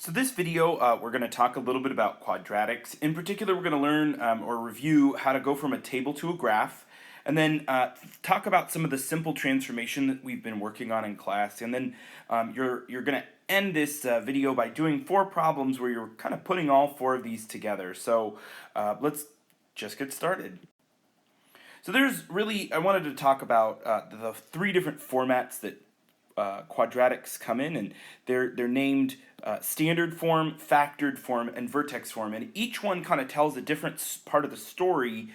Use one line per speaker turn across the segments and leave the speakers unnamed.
So this video, we're going to talk a little bit about quadratics. In particular, we're going to learn or review how to go from a table to a graph, and then talk about some of the simple transformation that we've been working on in class. And then you're going to end this video by doing 4 problems where you're kind of putting all 4 of these together. So let's just get started. So I wanted to talk about the 3 different formats that quadratics come in, and they're named standard form, factored form, and vertex form, and each one kind of tells a different part of the story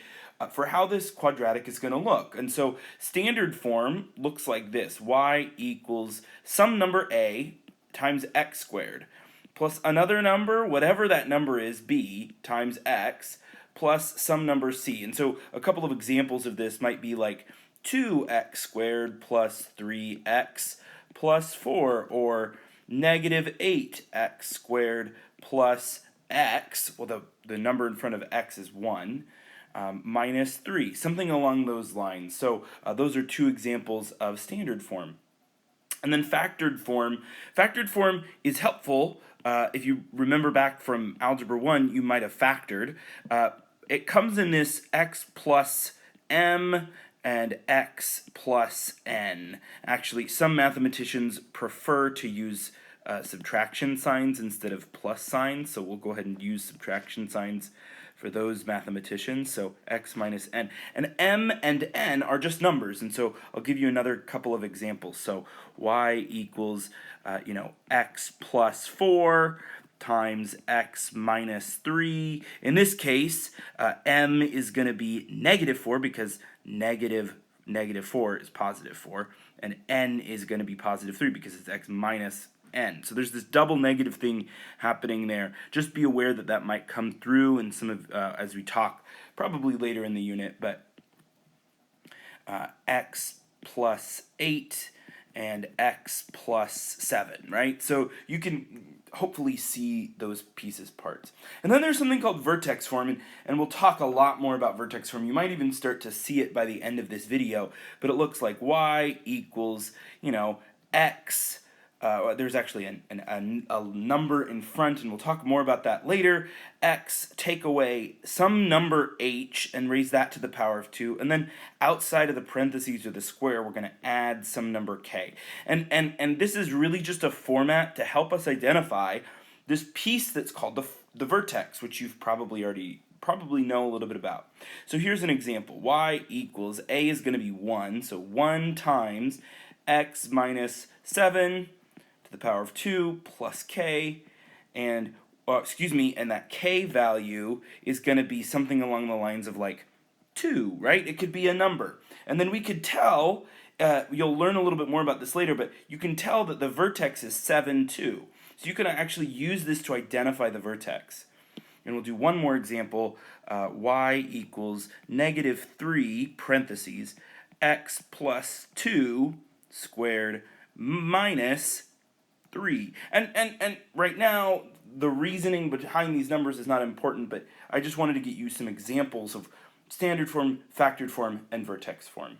for how this quadratic is going to look. And so standard form looks like this: y equals some number a times x squared plus another number, whatever that number is, b, times x, plus some number c. And so a couple of examples of this might be like 2x squared plus 3x plus 4, or negative 8x squared plus x, well the number in front of x is 1, minus 3, something along those lines. So those are 2 examples of standard form. And then factored form is helpful. If you remember back from Algebra 1, you might have factored. It comes in this x plus m and x plus n. Actually, some mathematicians prefer to use subtraction signs instead of plus signs, so we'll go ahead and use subtraction signs for those mathematicians. So x minus n. And m and n are just numbers, and so I'll give you another couple of examples. So y equals, x plus 4 times x minus 3. In this case, m is going to be negative 4 because negative 4 is positive 4, and n is going to be positive 3 because it's x minus n. So there's this double negative thing happening there. Just be aware that that might come through in some of, as we talk, probably later in the unit, but x plus 8 and x plus 7, right? So you can hopefully see those pieces parts. And then there's something called vertex form, and we'll talk a lot more about vertex form. You might even start to see it by the end of this video, but it looks like y equals, x, there's actually a number in front, and we'll talk more about that later. X, take away some number h and raise that to the power of 2, and then outside of the parentheses or the square, we're going to add some number k. And this is really just a format to help us identify this piece that's called the vertex, which you've probably know a little bit about. So here's an example. Y equals, a is going to be 1, so 1 times x minus 7 to the power of 2 plus k, and that k value is going to be something along the lines of like 2, right? It could be a number. And then we could tell, you'll learn a little bit more about this later, but you can tell that the vertex is 7, 2. So you can actually use this to identify the vertex. And we'll do one more example. Y equals negative 3, parentheses, x plus 2 squared minus 3. And right now, the reasoning behind these numbers is not important, but I just wanted to get you some examples of standard form, factored form, and vertex form.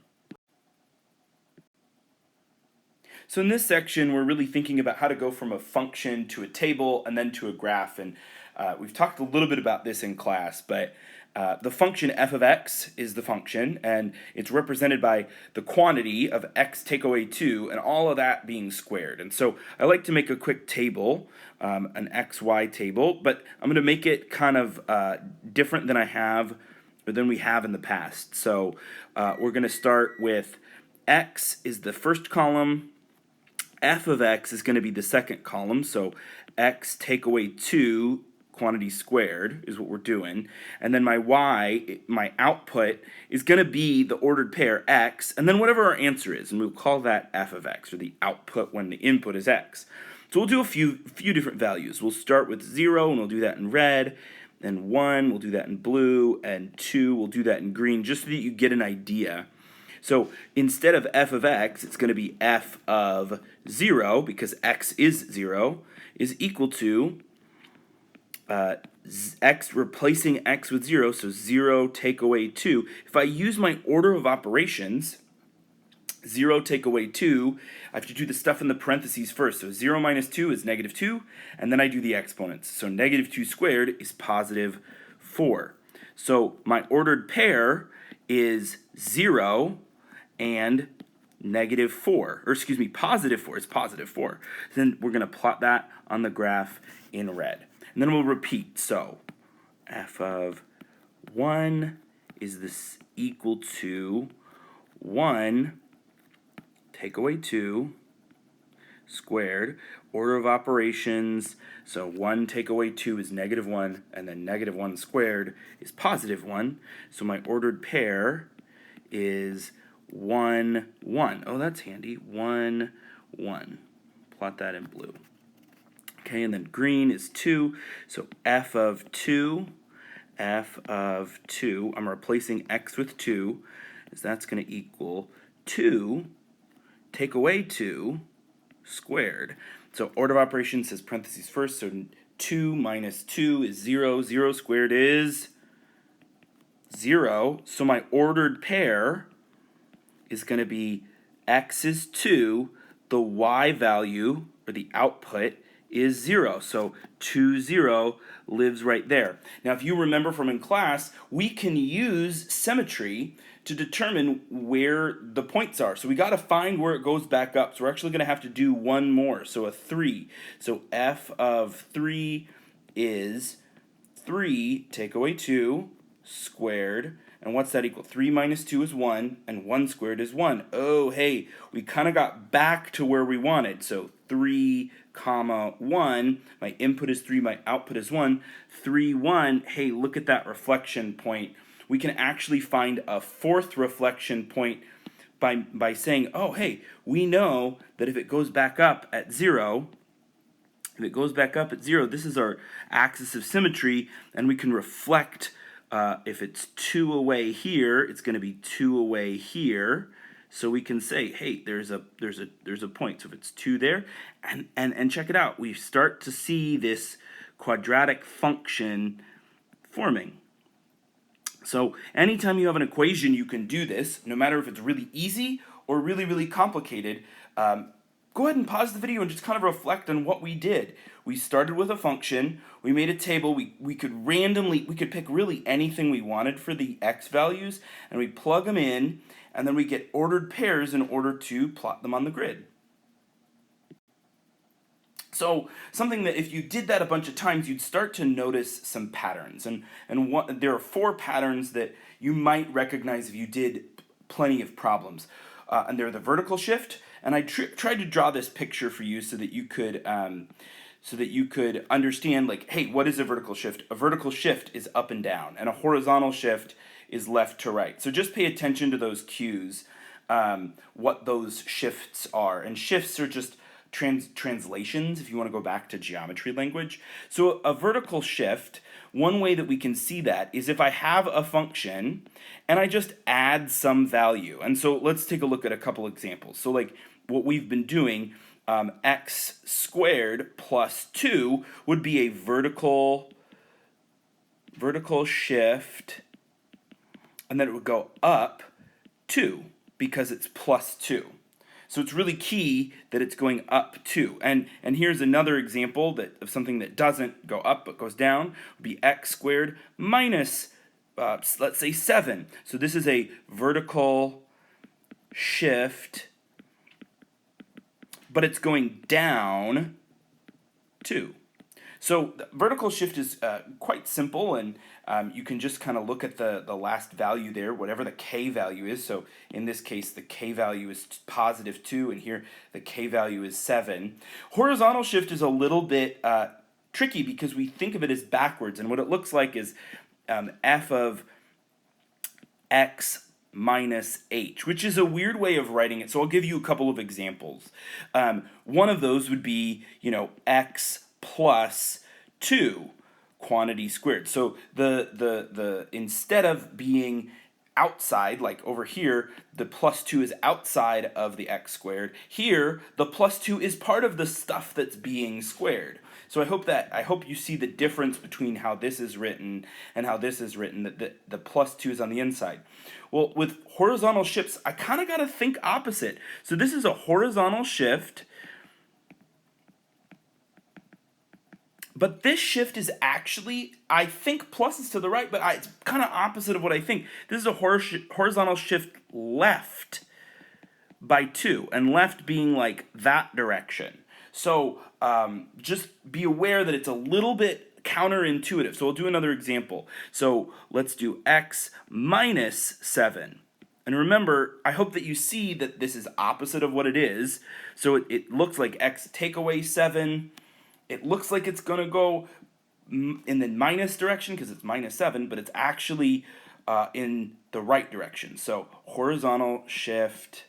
So in this section, we're really thinking about how to go from a function to a table and then to a graph. And we've talked a little bit about this in class, but the function f of x is the function, and it's represented by the quantity of x take away 2, and all of that being squared. And so I like to make a quick table, an xy table, but I'm going to make it kind of different than we have in the past. So we're going to start with x is the first column, f of x is going to be the second column, so x take away 2 quantity squared is what we're doing, and then my y, my output, is going to be the ordered pair x, and then whatever our answer is, and we'll call that f of x, or the output when the input is x. So we'll do a few different values. We'll start with 0, and we'll do that in red, then 1, we'll do that in blue, and 2, we'll do that in green, just so that you get an idea. So instead of f of x, it's going to be f of 0, because x is 0, is equal to x, replacing x with 0, so 0 take away 2. If I use my order of operations, 0 take away 2, I have to do the stuff in the parentheses first. So 0 minus 2 is negative 2, and then I do the exponents. So negative 2 squared is positive 4. So my ordered pair is 0 and negative 4, or excuse me, positive 4 is positive 4. Then we're going to plot that on the graph in red. And then we'll repeat. So f of 1 is this equal to 1 take away 2 squared. Order of operations, so 1 take away 2 is negative 1, and then negative 1 squared is positive 1. So my ordered pair is 1, 1. Oh, that's handy. 1, 1. Plot that in blue. Okay, and then green is 2. So f of 2, I'm replacing x with 2, is that's going to equal 2 take away 2 squared. So order of operations says parentheses first, so 2 minus 2 is 0. 0 squared is 0. So my ordered pair is going to be x is 2, the y value, or the output, is 0. So 2, 0 lives right there. Now, if you remember from in class, we can use symmetry to determine where the points are. So we got to find where it goes back up. So we're actually going to have to do one more. So a 3. So f of 3 is 3 take away 2 squared. And what's that equal? 3 minus 2 is 1, and 1 squared is 1. Oh, hey, we kind of got back to where we wanted. So 3, comma 1. My input is 3, my output is 1. 3, 1. Hey, look at that reflection point. We can actually find a fourth reflection point by saying, oh, hey, we know that if it goes back up at 0, this is our axis of symmetry, and we can reflect. If it's 2 away here, it's going to be 2 away here. So we can say, hey, there's a point. So if it's 2 there, and check it out, we start to see this quadratic function forming. So anytime you have an equation, you can do this, no matter if it's really easy or really, really complicated. Go ahead and pause the video and just kind of reflect on what we did. We started with a function, we made a table, we could pick really anything we wanted for the x values, and we plug them in, and then we get ordered pairs in order to plot them on the grid. So something that if you did that a bunch of times, you'd start to notice some patterns. And there are 4 patterns that you might recognize if you did plenty of problems. And they're the vertical shift. And I tried to draw this picture for you so that you could understand, like, hey, what is a vertical shift? A vertical shift is up and down, and a horizontal shift is left to right. So just pay attention to those cues, what those shifts are. And shifts are just translations, if you want to go back to geometry language. So a vertical shift, one way that we can see that is if I have a function and I just add some value. And so let's take a look at a couple examples. So like what we've been doing, x squared plus 2 would be a vertical shift, and then it would go up 2 because it's plus 2. So it's really key that it's going up 2. And here's another example of something that doesn't go up but goes down. Would be x squared minus, let's say, 7. So this is a vertical shift, but it's going down 2. So the vertical shift is quite simple, and you can just kind of look at the last value there, whatever the k value is. So in this case, the k value is positive 2, and here the k value is 7. Horizontal shift is a little bit tricky because we think of it as backwards, and what it looks like is f of x minus h, which is a weird way of writing it. So I'll give you a couple of examples. One of those would be, x plus 2 quantity squared. So the instead of being outside, like over here, the plus 2 is outside of the x squared. Here, the plus 2 is part of the stuff that's being squared. So I hope you see the difference between how this is written and how this is written, that the plus 2 is on the inside. Well, with horizontal shifts, I kind of got to think opposite. So this is a horizontal shift, but this shift is actually, I think plus is to the right, but it's kind of opposite of what I think. This is a horizontal shift left by 2, and left being like that direction. So just be aware that it's a little bit counterintuitive. So we'll do another example. So let's do x minus 7. And remember, I hope that you see that this is opposite of what it is. So it looks like x take away 7. It looks like it's going to go in the minus direction because it's minus 7, but it's actually in the right direction. So horizontal shift,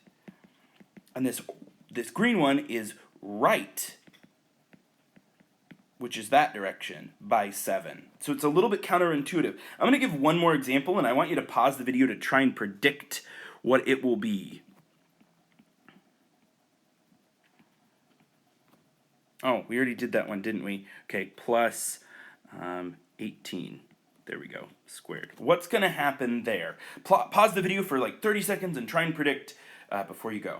and this green one is right, which is that direction, by 7. So it's a little bit counterintuitive. I'm going to give one more example, and I want you to pause the video to try and predict what it will be. Oh, we already did that one, didn't we? Okay, plus 18. There we go, squared. What's going to happen there? Pause the video for like 30 seconds and try and predict before you go.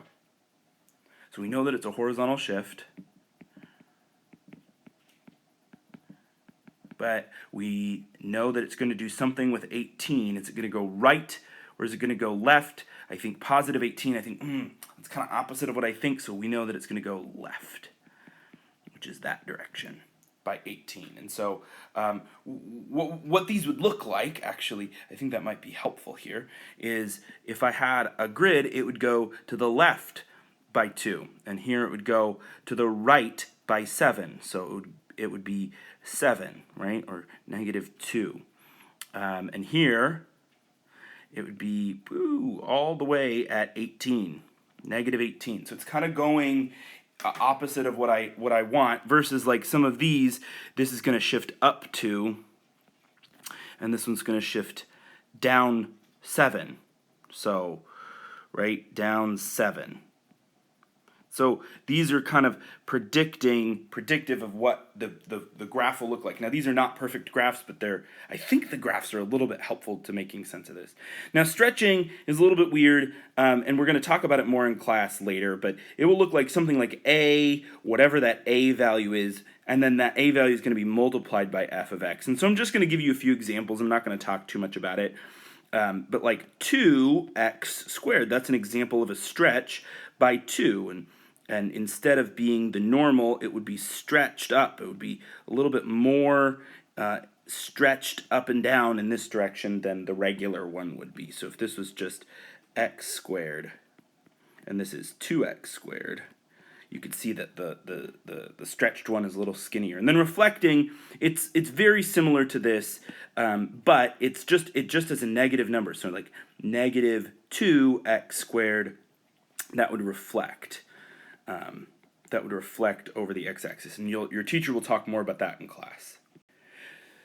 So we know that it's a horizontal shift, but we know that it's going to do something with 18. Is it going to go right or is it going to go left? I think positive 18. I think it's kind of opposite of what I think, so we know that it's going to go left, which is that direction, by 18. And so what these would look like, actually, I think that might be helpful here, is if I had a grid, it would go to the left by 2, and here it would go to the right by 7. So it would be 7, right, or negative 2. And here it would be all the way at 18, negative 18. So it's kind of going opposite of what I want, versus like some of these, this is going to shift up 2, and this one's going to shift down 7. So right, down 7. So these are kind of predictive of what the graph will look like. Now these are not perfect graphs, but I think the graphs are a little bit helpful to making sense of this. Now stretching is a little bit weird, and we're going to talk about it more in class later, but it will look like something like a, whatever that a value is, and then that a value is going to be multiplied by f of x. And so I'm just going to give you a few examples. I'm not going to talk too much about it. But like 2x squared, that's an example of a stretch by 2, and instead of being the normal, it would be stretched up. It would be a little bit more stretched up and down in this direction than the regular one would be. So if this was just x squared, and this is 2x squared, you could see that the stretched one is a little skinnier. And then reflecting, it's very similar to this, but it just as a negative number. So like negative 2x squared, that would reflect. Over the x-axis, and your teacher will talk more about that in class.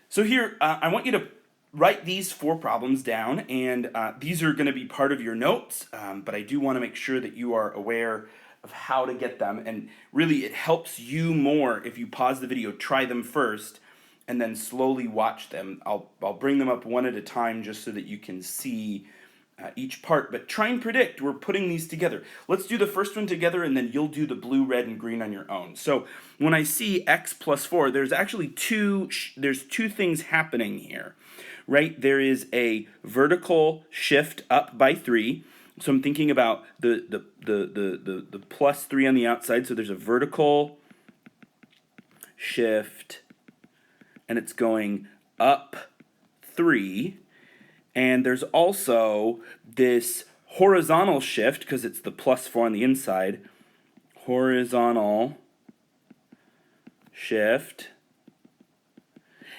So here, I want you to write these 4 problems down, and these are going to be part of your notes, but I do want to make sure that you are aware of how to get them, and really it helps you more if you pause the video, try them first, and then slowly watch them. I'll bring them up one at a time just so that you can see each part, but try and predict. We're putting these together. Let's do the first one together, and then you'll do the blue, red, and green on your own. So when I see x plus 4, there's actually two things happening here, right? There is a vertical shift up by 3. So I'm thinking about the plus 3 on the outside. So there's a vertical shift, and it's going up 3. And there's also this horizontal shift, because it's the plus 4 on the inside, horizontal shift.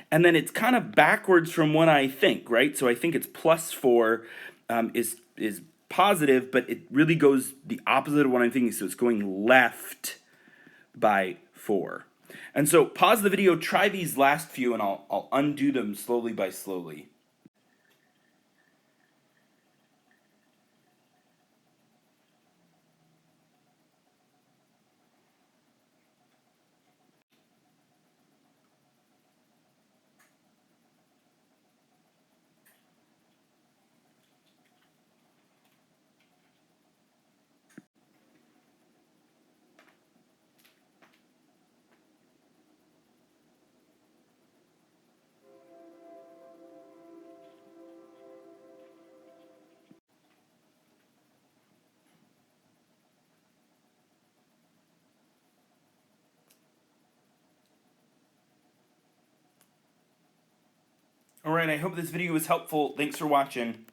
And then it's kind of backwards from what I think, right? So I think it's plus 4 is positive, but it really goes the opposite of what I'm thinking. So it's going left by 4. And so pause the video, try these last few, and I'll undo them slowly by slowly. All right, I hope this video was helpful. Thanks for watching.